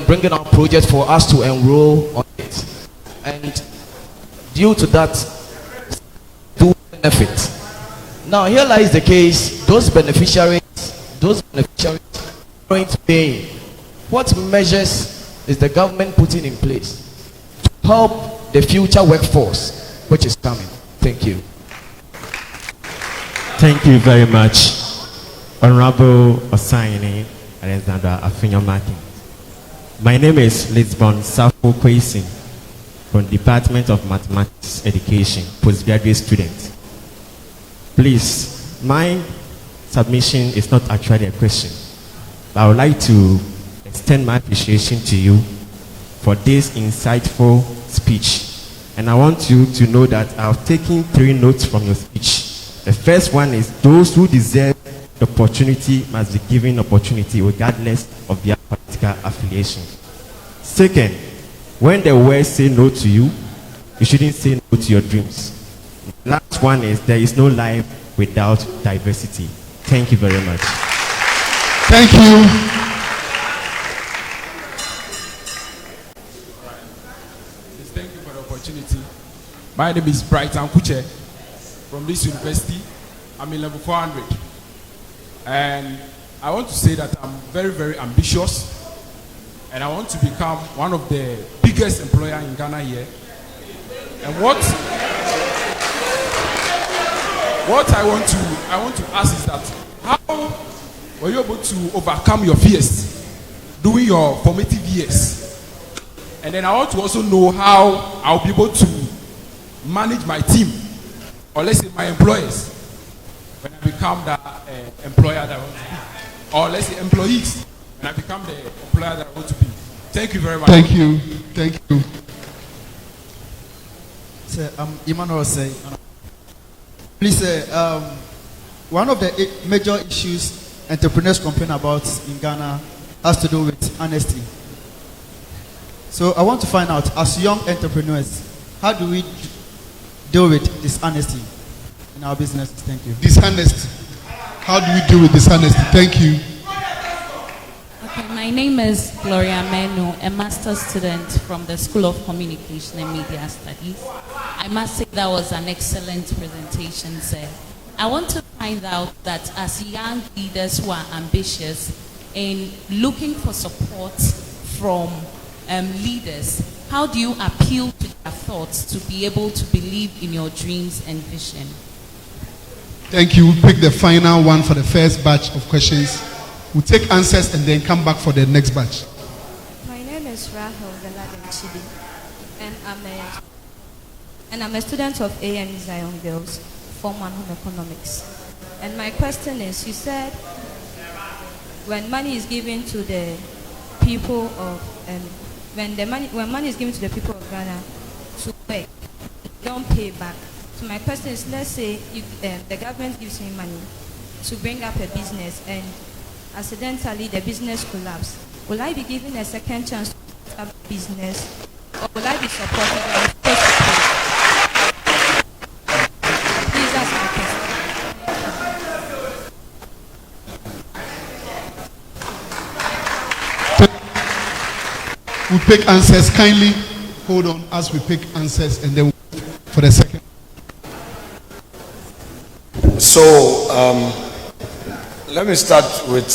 Bringing out projects for us to enroll on it, and due to that, do benefit. Now here lies the case: those beneficiaries aren't paying. What measures is the government putting in place to help the future workforce which is coming? Thank you. Thank you very much, Honorable Osayini Alexander Afenyo-Markin. My name is Lisbon Safo Kwesi from Department of Mathematics Education, postgraduate student. Please, my submission is not actually a question, but I would like to extend my appreciation to you for this insightful speech. And I want you to know that I've taken 3 notes from your speech. The first one is those who deserve the opportunity must be given opportunity regardless of their political affiliation. Second, when the world say no to you, you shouldn't say no to your dreams. The last one is there is no life without diversity. Thank you very much. Thank you. Thank you for the opportunity. My name is Brighton Kuche from this university. I'm in level 400. And I want to say that I'm very, very ambitious. And I want to become one of the biggest employer in Ghana here. And what I want to ask is that how were you able to overcome your fears during your formative years? And then I want to also know how I'll be able to manage my team, or let's say my employers, when I become the employer that I want to be, or let's say employees when I become the employer that I want to be. Thank you very much. Thank you. Thank you. Sir, Emmanuel say, please, one of the major issues entrepreneurs complain about in Ghana has to do with honesty. So I want to find out, as young entrepreneurs, how do we deal with dishonesty in our businesses? Thank you. Dishonesty. How do we deal with dishonesty? Thank you. Okay, my name is Gloria Menu, a master's student from the School of Communication and Media Studies. I must say that was an excellent presentation, sir. I want to find out that as young leaders who are ambitious and looking for support from leaders, how do you appeal to their thoughts to be able to believe in your dreams and vision? Thank you. We'll pick the final one for the first batch of questions. We'll take answers and then come back for the next batch. My name is Rahel Galaden Chidi, and I'm a student of A&E Zion Girls, Form 1 Home Economics. And my question is, you said when money is given to the people of when money is given to the people of Ghana to work, they don't pay back. So my question is, let's say the government gives me money to bring up a business and accidentally the business collapse. Will I be given a second chance to start a business, or will I be supported by the first place? Please, that's my We'll pick answers. Kindly hold on as we pick answers and then for the second. So, let me start with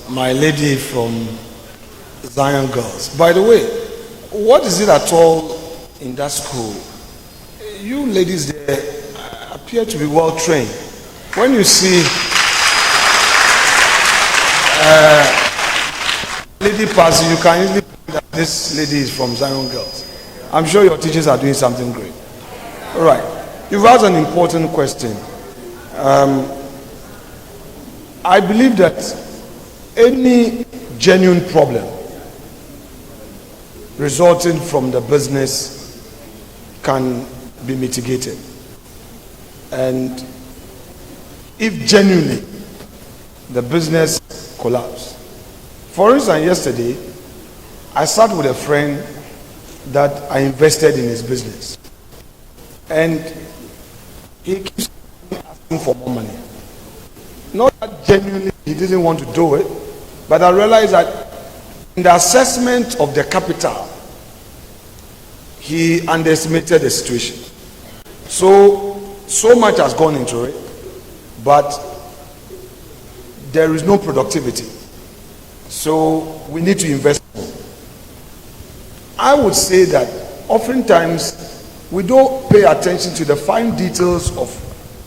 my lady from Zion Girls. By the way, what is it at all in that school? You ladies there appear to be well trained. When you see lady passing, you can easily think that this lady is from Zion Girls. I'm sure your teachers are doing something great. All right. You've asked an important question. I believe that any genuine problem resulting from the business can be mitigated. And if genuinely the business collapses. For instance, yesterday, I sat with a friend that I invested in his business. And he keeps asking for more money. Not that genuinely he didn't want to do it, but I realized that in the assessment of the capital, he underestimated the situation. So much has gone into it, but there is no productivity. So we need to invest more. I would say that oftentimes we don't pay attention to the fine details of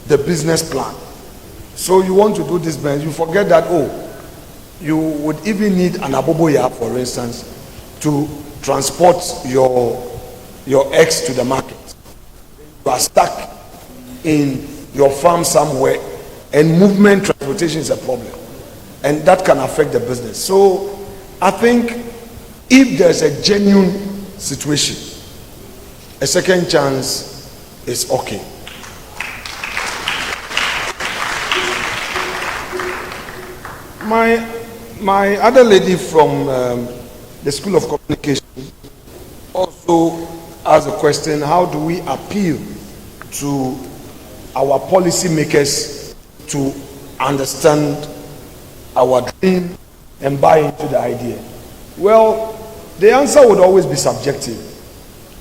the business plan. So you want to do this business, you forget that, you would even need an aboboya, for instance, to transport your eggs to the market. You are stuck in your farm somewhere, and movement transportation is a problem, and that can affect the business. So I think if there's a genuine situation, a second chance is okay. My other lady from the School of Communication also asked a question: how do we appeal to our policymakers to understand our dream and buy into the idea? Well, the answer would always be subjective.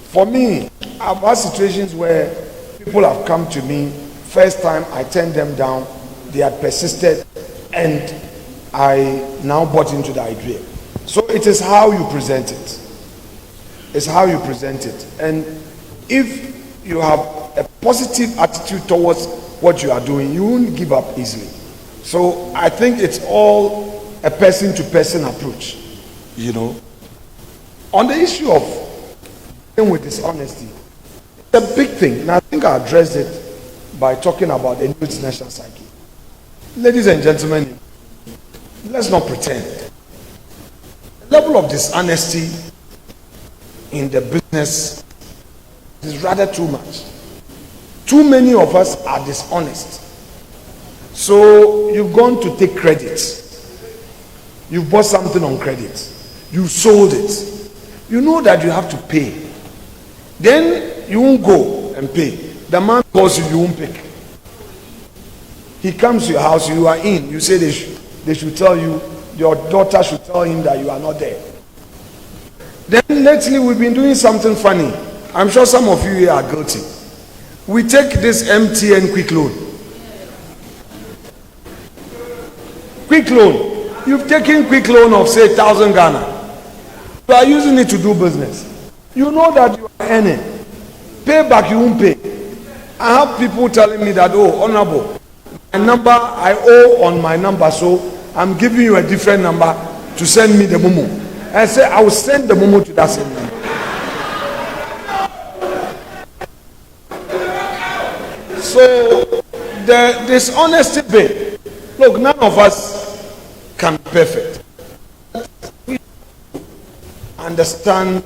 For me, I've had situations where people have come to me, first time I turned them down, they had persisted, and I now bought into the idea. So it is how you present it. It's how you present it. And if you have a positive attitude towards what you are doing, you won't give up easily. So I think it's all a person-to-person approach, On the issue of dealing with dishonesty, it's a big thing. And I think I addressed it by talking about the new international psyche. Ladies and gentlemen, let's not pretend. The level of dishonesty in the business is rather too much. Too many of us are dishonest. So you've gone to take credit. You've bought something on credit. You sold it. You know that you have to pay. Then you won't go and pay. The man calls you, you won't pick. He comes to your house, you are in. You say they should tell you, your daughter should tell him that you are not there. Then lately we've been doing something funny. I'm sure some of you here are guilty. We take this MTN quick loan. Quick loan. You've taken quick loan of say 1,000 Ghana. You are using it to do business. You know that you are earning. Pay back, you won't pay. I have people telling me that, honorable, my number I owe on my number, so I'm giving you a different number to send me the momo. I say I will send the momo to that same number. So the dishonesty bit, look, none of us can be perfect. We understand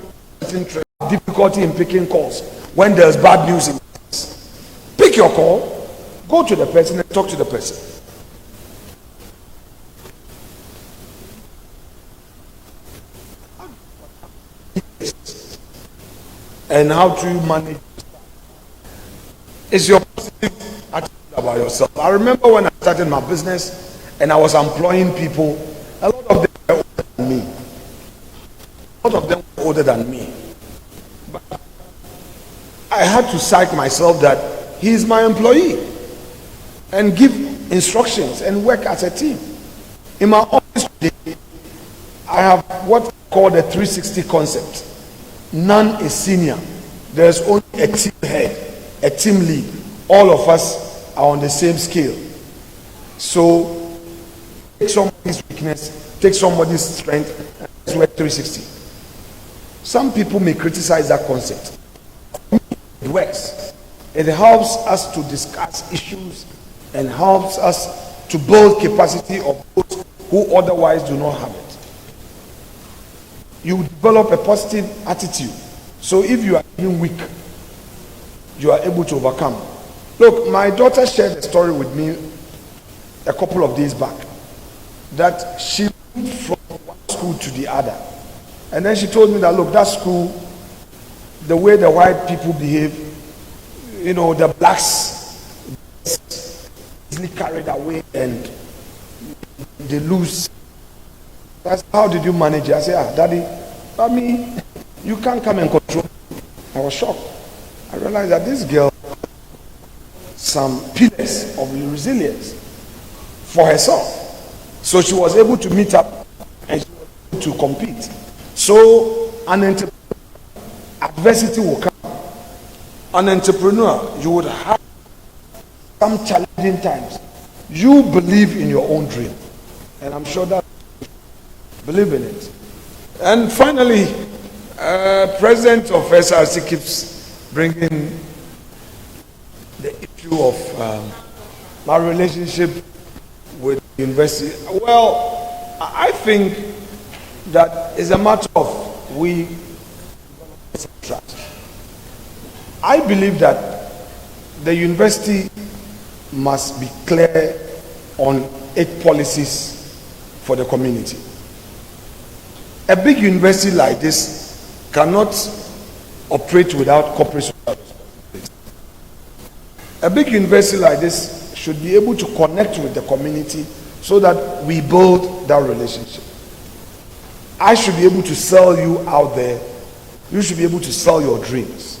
difficulty in picking calls when there's bad news in business. Pick your call, go to the person and talk to the person. And how do you manage? It's your positive attitude about yourself. I remember when I started my business and I was employing people, a lot of them were older than me. A lot of them were older than me. But I had to psych myself that he is my employee and give instructions and work as a team. In my office today, I have what I call the 360 concept. None is senior. There's only a team head, a team lead. All of us are on the same scale. So take somebody's weakness, take somebody's strength, and let's work 360. Some people may criticize that concept. It works. It helps us to discuss issues and helps us to build capacity of those who otherwise do not have it. You develop a positive attitude. So if you are feeling weak, you are able to overcome. Look, my daughter shared a story with me a couple of days back that she moved from one school to the other. And then she told me that, look, that school, the way the white people behave, the blacks easily carried away and they lose. That's how did you manage it? I said, Daddy, you can't come and control me. I was shocked. I realized that this girl some pillars of resilience for herself. So she was able to meet up and she was able to compete. So an entrepreneur, adversity will come. An entrepreneur, you would have some challenging times. You believe in your own dream. And I'm sure that you believe in it. And finally, President of SRC keeps bringing the issue of my relationship with the university. Well, I think that it's a matter of we trust. I believe that the university must be clear on its policies for the community. A big university like this cannot operate without corporate social responsibility. A big university like this should be able to connect with the community so that we build that relationship. I should be able to sell you out there. You should be able to sell your dreams.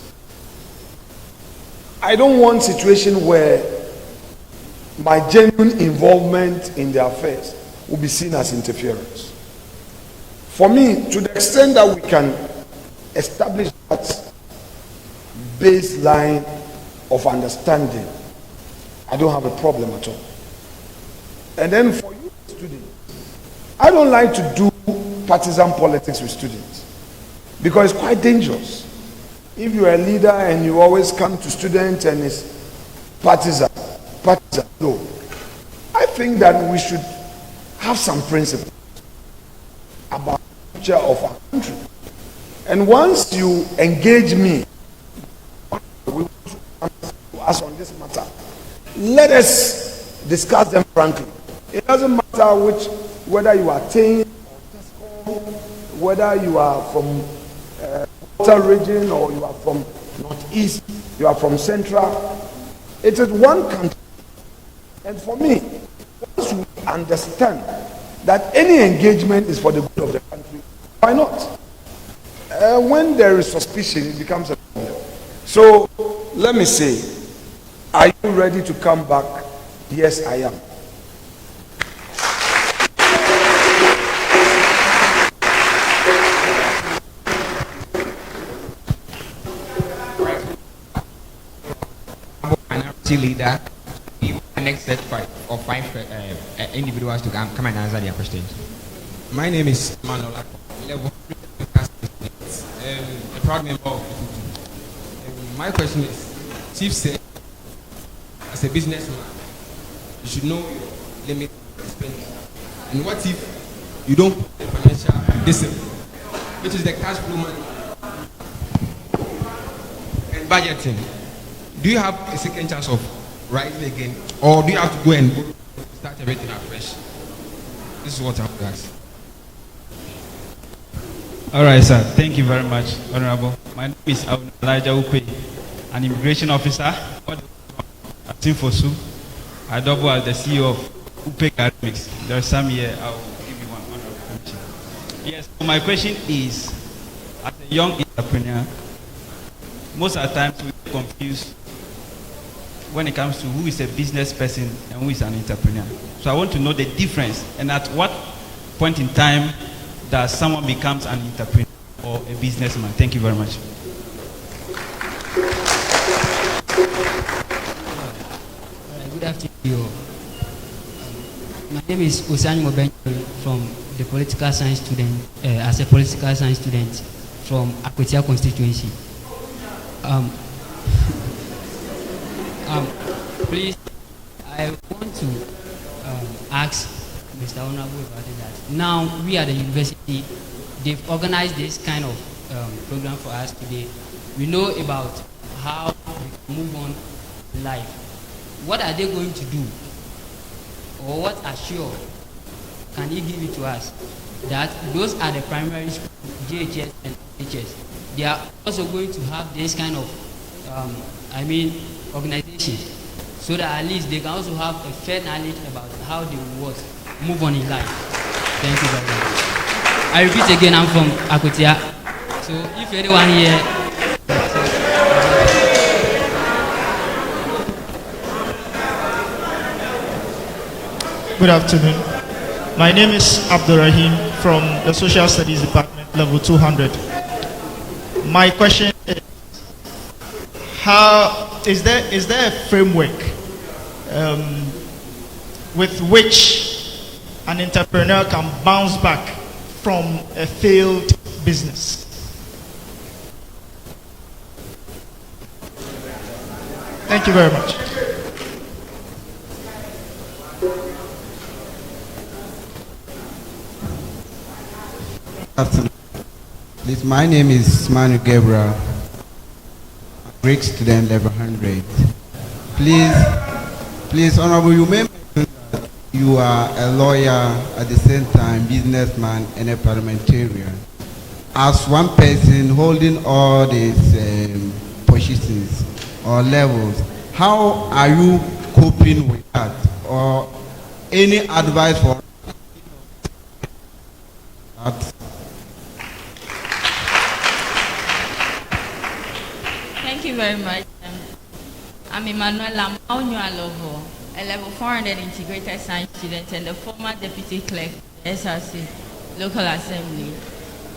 I don't want a situation where my genuine involvement in the affairs will be seen as interference. For me, to the extent that we can establish that baseline of understanding, I don't have a problem at all. And then for you students, I don't like to do partisan politics with students because it's quite dangerous. If you're a leader and you always come to students and it's partisan, no. I think that we should have some principles about the future of our country. And once you engage me, we want to ask on this matter. Let us discuss them frankly. It doesn't matter whether you are Tain or whether you are from Water region or you are from Northeast, you are from Central. It is one country. And for me, once we understand that any engagement is for the good of the country, why not? When there is suspicion, it becomes a problem. So let me say, are you ready to come back? Yes, I am. Leader, the next set of five individuals to come and answer their questions. My name is Manola, level 3 a proud member of the my question is, Chief said, as a businessman, you should know your limit of spending. And what if you don't put the financial discipline, which is the cash flow money and budgeting? Do you have a second chance of rising again, or do you have to go and start everything afresh? This is what I have to ask. All right, sir. Thank you very much, Honorable. My name is Elijah Upe, an immigration officer at Sinfosu. I double as the CEO of Upe Academics. There are some here. I will give you one honorable mention. Yes. So my question is, as a young entrepreneur, most of the times we get confused when it comes to who is a business person and who is an entrepreneur. So I want to know the difference, and at what point in time does someone becomes an entrepreneur or a businessman? Thank you very much. Good afternoon. My name is Osani Mobenjo from the political science student, as a political science student from Akwetia constituency. Please, I want to ask Mr. Honorable about that. Now, we at the university, they've organized this kind of program for us today. We know about how we move on in life. What are they going to do? Or what assure can you give it to us that those are the primary schools, GHS and HS, they are also going to have this kind of, organization, so that at least they can also have a fair knowledge about how they will move on in life. Thank you very much. I repeat again, I'm from Akotia. So if anyone here. Good afternoon. My name is Abdurrahim from the Social Studies Department, level 200. My question is, is there a framework with which an entrepreneur can bounce back from a failed business? Thank you very much. Afternoon. Please, my name is Manu Gabriel, Greek student level 100. Please, Honorable, you may mention that you are a lawyer at the same time, businessman and a parliamentarian. As one person holding all these positions or levels, how are you coping with that? Or any advice for that? Thank you very much. I'm Emmanuel Aloho, a level 400 integrated science student and the former deputy clerk of the SRC local assembly.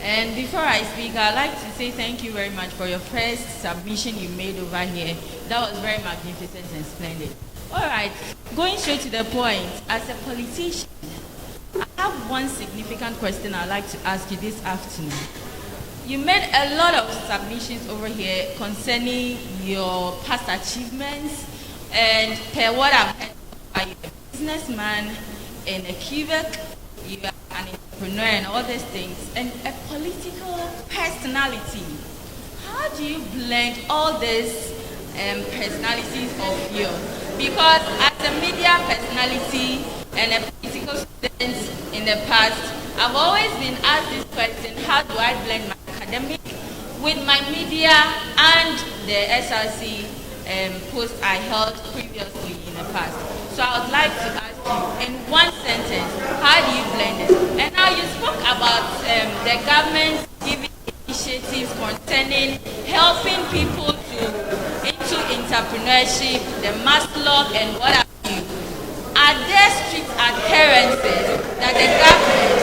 And before I speak, I'd like to say thank you very much for your first submission you made over here. That was very magnificent and splendid. All right, going straight to the point, as a politician, I have one significant question I'd like to ask you this afternoon. You made a lot of submissions over here concerning your past achievements, and per what I've heard, you are a businessman in a Quebec, you are an entrepreneur and all these things, and a political personality. How do you blend all these personalities of yours? Because as a media personality and a political student in the past, I've always been asked this question: how do I blend my academic with my media and the SRC post I held previously in the past? So I would like to ask you, in one sentence, how do you blend it? And now you spoke about the government giving initiatives concerning helping people into entrepreneurship, the Maslow and what have you. Are there strict adherences that the government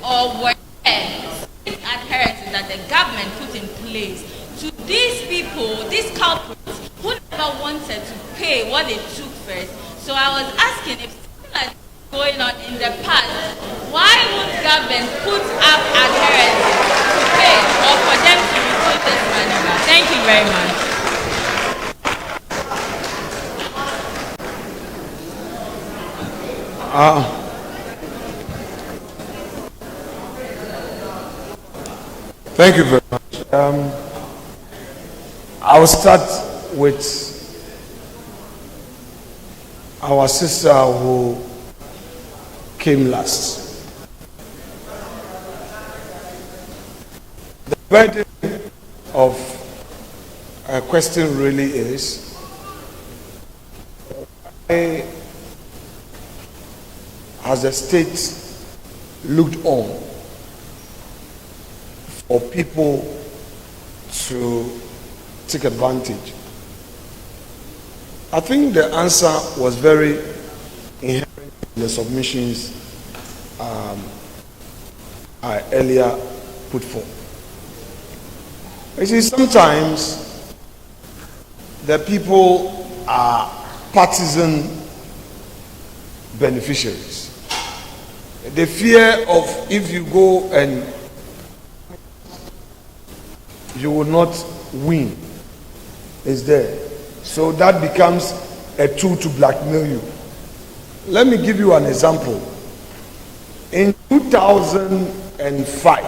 or were strict adherences that the government put in place to these people, these culprits who never wanted to pay what they took first? So I was asking, if something like this is going on in the past, why would government put up adherences to pay or for them to recoup this money back? Thank you very much. Thank you very much. I will start with our sister who came last. The burden of a question really is, why has the state looked on for people to take advantage? I think the answer was very inherent in the submissions I earlier put forth. You see, sometimes the people are partisan beneficiaries. The fear of, if you go and you will not win, is there. So that becomes a tool to blackmail you. Let me give you an example. In 2005,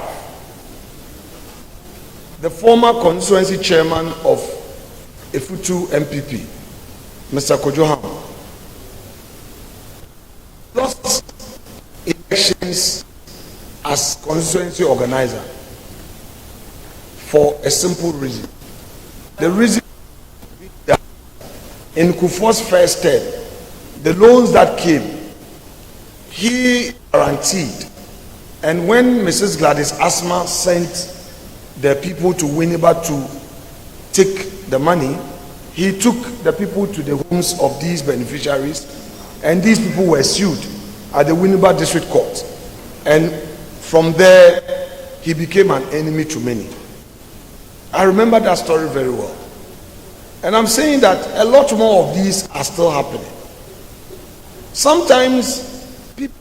the former constituency chairman of Efutu MPP, Mr. Kojoham, lost election elections as constituency organizer for a simple reason. The reason that in Kufuor's first term, the loans that came, he guaranteed. And when Mrs. Gladys Asma sent the people to Winneba to take the money, he took the people to the homes of these beneficiaries, and these people were sued at the Winneba District Court. And from there, he became an enemy to many. I remember that story very well. And I'm saying that a lot more of these are still happening. Sometimes people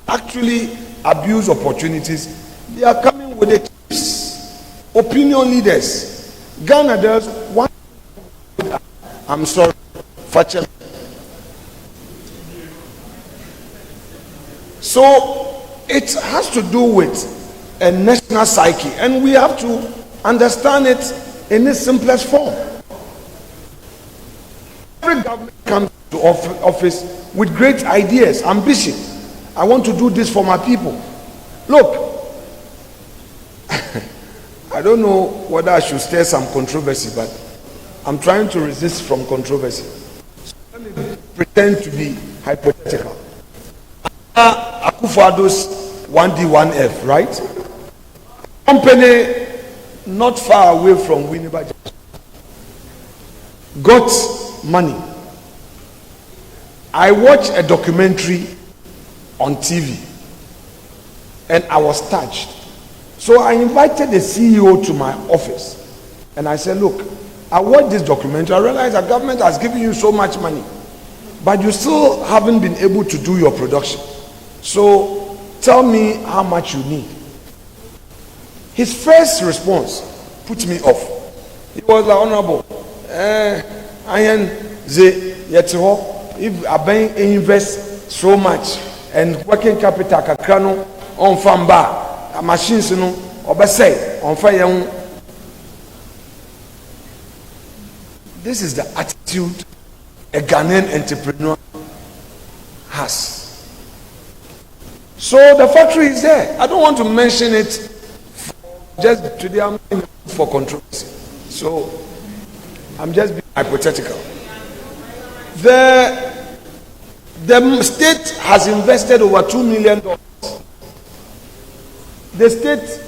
actually abuse opportunities. They are coming with the chips. Opinion leaders. Ghana does one. I'm sorry. Fachem. So it has to do with a national psyche, and we have to understand it in its simplest form. Every government comes to office with great ideas, ambition. I want to do this for my people. Look, I don't know whether I should stir some controversy, but I'm trying to resist from controversy. So let me pretend to be hypothetical. Akufo-Addo's 1D, 1F, right? Company not far away from Winneba got money. I watched a documentary on TV and I was touched. So I invited the CEO to my office and I said, look, I watched this documentary. I realized that government has given you so much money, but you still haven't been able to do your production. So tell me how much you need. His first response put me off. He was like, Honorable, if I invest so much and working capital kakrano on famba machines no obesay on fire. This is the attitude a Ghanaian entrepreneur has. So the factory is there. I don't want to mention it. Just today I'm for controversy. So I'm just being hypothetical. The state has invested over $2 million. The state,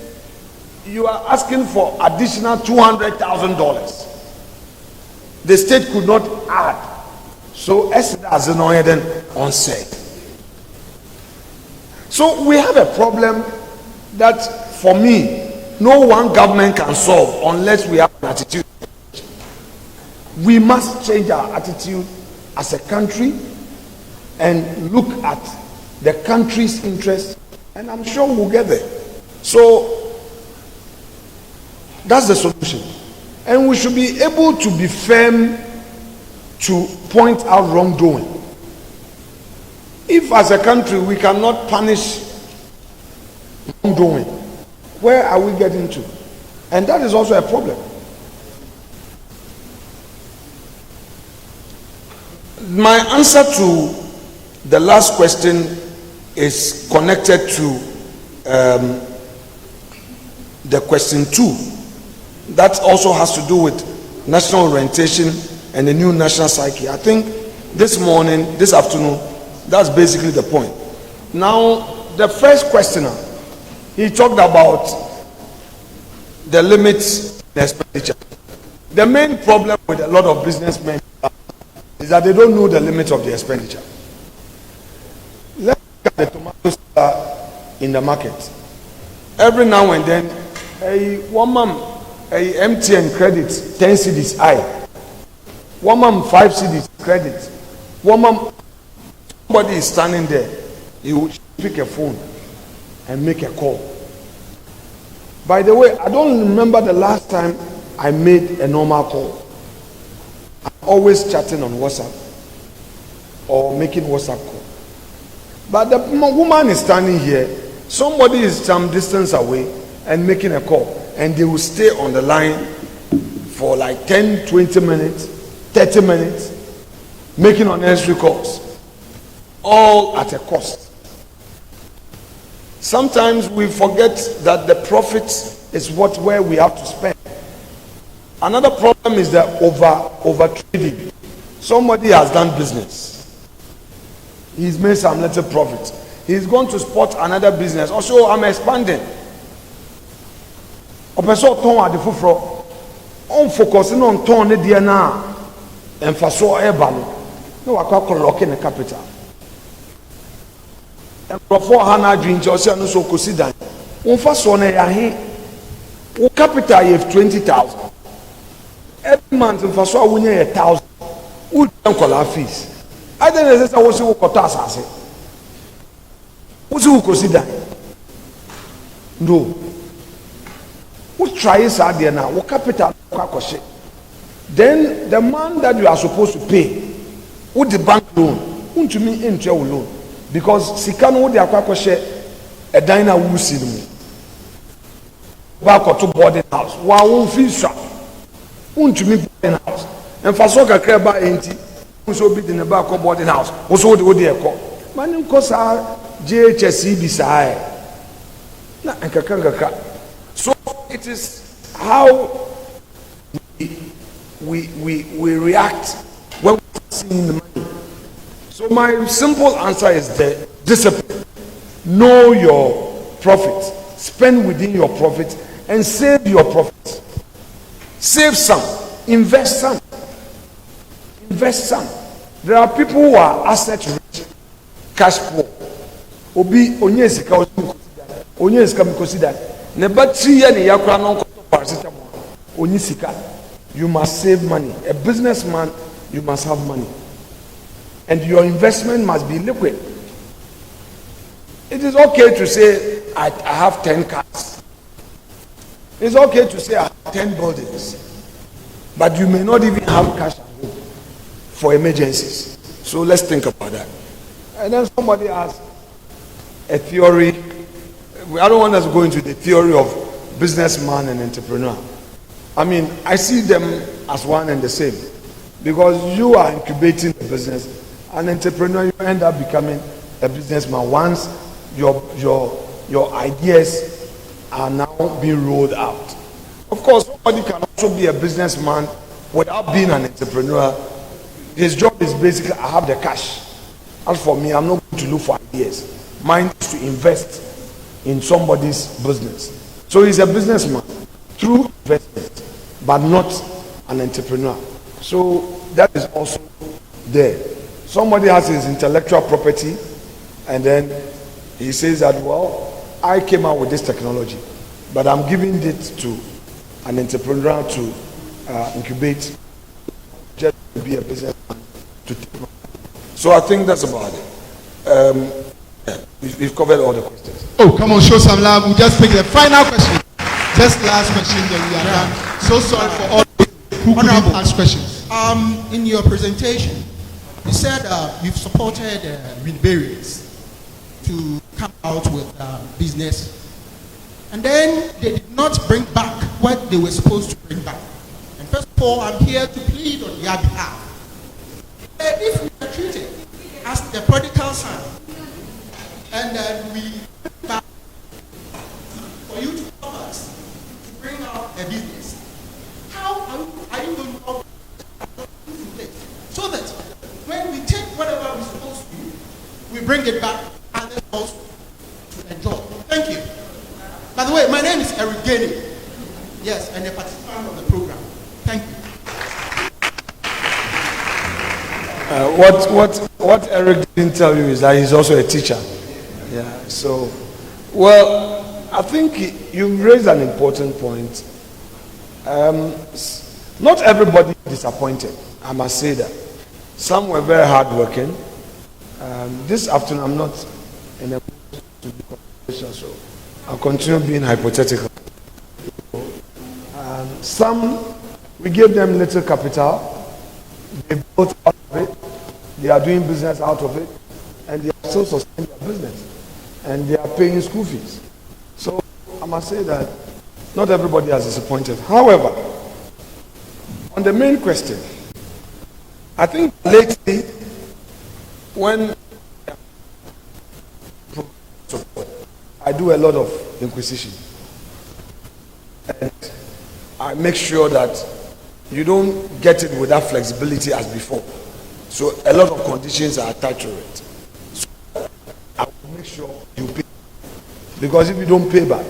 you are asking for additional $200,000. The state could not add. So as an on said. So we have a problem that for me, no one government can solve unless we have an attitude. We must change our attitude as a country and look at the country's interest, and I'm sure we'll get there. So that's the solution. And we should be able to be firm to point out wrongdoing. If as a country we cannot punish wrongdoing, where are we getting to? And that is also a problem. My answer to the last question is connected to the question 2. That also has to do with national orientation and the new national psyche. I think this afternoon, that's basically the point. Now, the first questioner, he talked about the limits in expenditure. The main problem with a lot of businessmen is that they don't know the limit of the expenditure. Let's look at the tomatoes in the market. Every now and then, a MTN credit 10 cedis I. 5 cedis credit. Somebody is standing there. He will pick a phone and make a call. By the way, I don't remember the last time I made a normal call. I'm always chatting on WhatsApp or making WhatsApp call. But the woman is standing here. Somebody is some distance away and making a call, and they will stay on the line for like 10, 20 minutes, 30 minutes, making unnecessary calls, all at a cost. Sometimes we forget that the profit is where we have to spend. Another problem is the over trading. Somebody has done business. He's made some little profit. He's going to spot another business. Also, I'm expanding. On focusing on ton ne dia na emfaso eba no na wakwa lock in the capital. Emfo ha na adwin che ose no so kosidan. Umfaso na ya he. Wo capital you have 20,000. Every month emfaso a wonya 1,000. Wo nkola fees. I don't know say wo se wo kota asase. Wo se wo kosidan. No. Who tries out there now? What capital? Then the man that you are supposed to pay, with the bank loan, won't you mean interest loan? Because Sikano would share a diner will see them. Back or to boarding house. Wow, won't feel shop. Won't you mean boarding house? And for Soka Kreba ain't also be in the back of boarding house. Also, what they call. My name was JHSC beside. Na and Kakanga. So it is how we react when we see the money. So my simple answer is the discipline. Know your profit, spend within your profit, and save your profit. Save some, invest some. Invest some. There are people who are asset rich, cash poor. Obi onyesika consider. You must save money. A businessman, you must have money. And your investment must be liquid. It is okay to say, I have 10 cars. It's okay to say, I have 10 buildings. But you may not even have cash at home for emergencies. So let's think about that. And then somebody asked a theory. I don't want us to go into the theory of businessman and entrepreneur. I mean, I see them as one and the same. Because you are incubating a business. An entrepreneur, you end up becoming a businessman once your ideas are now being rolled out. Of course, somebody can also be a businessman without being an entrepreneur. His job is basically, I have the cash. As for me, I'm not going to look for ideas. Mine is to invest in somebody's business. So he's a businessman through investment, but not an entrepreneur. So that is also there. Somebody has his intellectual property, and then he says that, well, I came out with this technology, but I'm giving it to an entrepreneur to incubate, just to be a businessman. So I think that's about it. We've covered all the questions. Oh, come on, show some love. We'll just pick the final question. Just last question, then we are done. So sorry for all who couldn't ask questions. In your presentation, you said you've supported Winbarians to come out with business, and then they did not bring back what they were supposed to bring back. And first of all, I'm here to plead on their behalf. If we are treated as the prodigal son, and then we back for you to help us to bring out a business, how are you going to help us so that when we take whatever we're supposed to do, we bring it back and then also to enjoy? Thank you. By the way, my name is Eric Gany. Yes, and a participant of the program. Thank you. What Eric didn't tell you is that he's also a teacher. Yeah. So, well, I think you raised an important point. Not everybody is disappointed. I must say that. Some were very hardworking. This afternoon, I'm not in a mood to be controversial, so I'll continue being hypothetical. Some, we gave them little capital. They built out of it. They are doing business out of it. And they are still sustaining their business. And they are paying school fees. So I must say that not everybody has disappointed. However, on the main question, I think lately, when I do a lot of inquisition. And I make sure that you don't get it with that flexibility as before. So a lot of conditions are attached to it. So I will make sure you pay. Because if you don't pay back,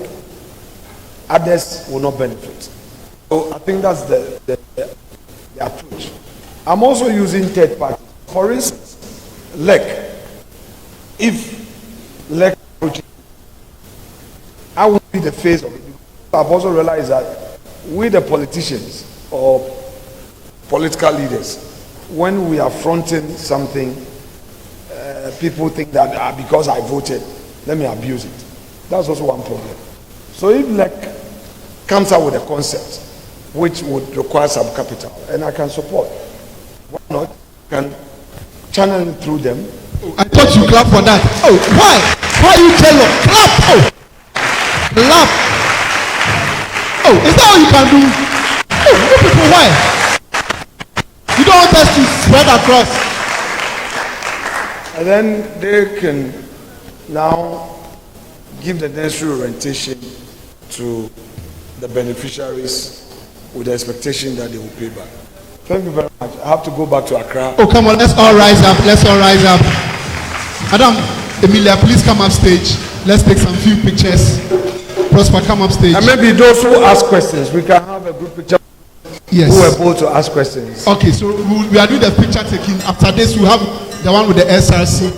others will not benefit. So I think that's the approach. I'm also using third party. For instance, LEC. If LEC approaches, I will be the face of it. I've also realized that we, the politicians or political leaders, when we are fronting something, people think that because I voted, let me abuse it. That's also one problem. So if LEC comes out with a concept which would require some capital, and I can support, why not? Can channel it through them. I thought you clap for that. Oh, why? Why are you jealous? Clap! Oh! Clap! Oh, is that all you can do? Oh, you people, why? You don't want us to spread across. And then they can now give the necessary orientation to the beneficiaries with the expectation that they will pay back. Thank you very much. I have to go back to Accra. Oh, come on, let's all rise up. Let's all rise up. Madam Emilia, please come up stage. Let's take some few pictures. Prosper, come up stage. And maybe those who ask questions, we can have a group picture. Yes. Who are able to ask questions. Okay, so we are doing the picture taking. After this, we have the one with the SRC.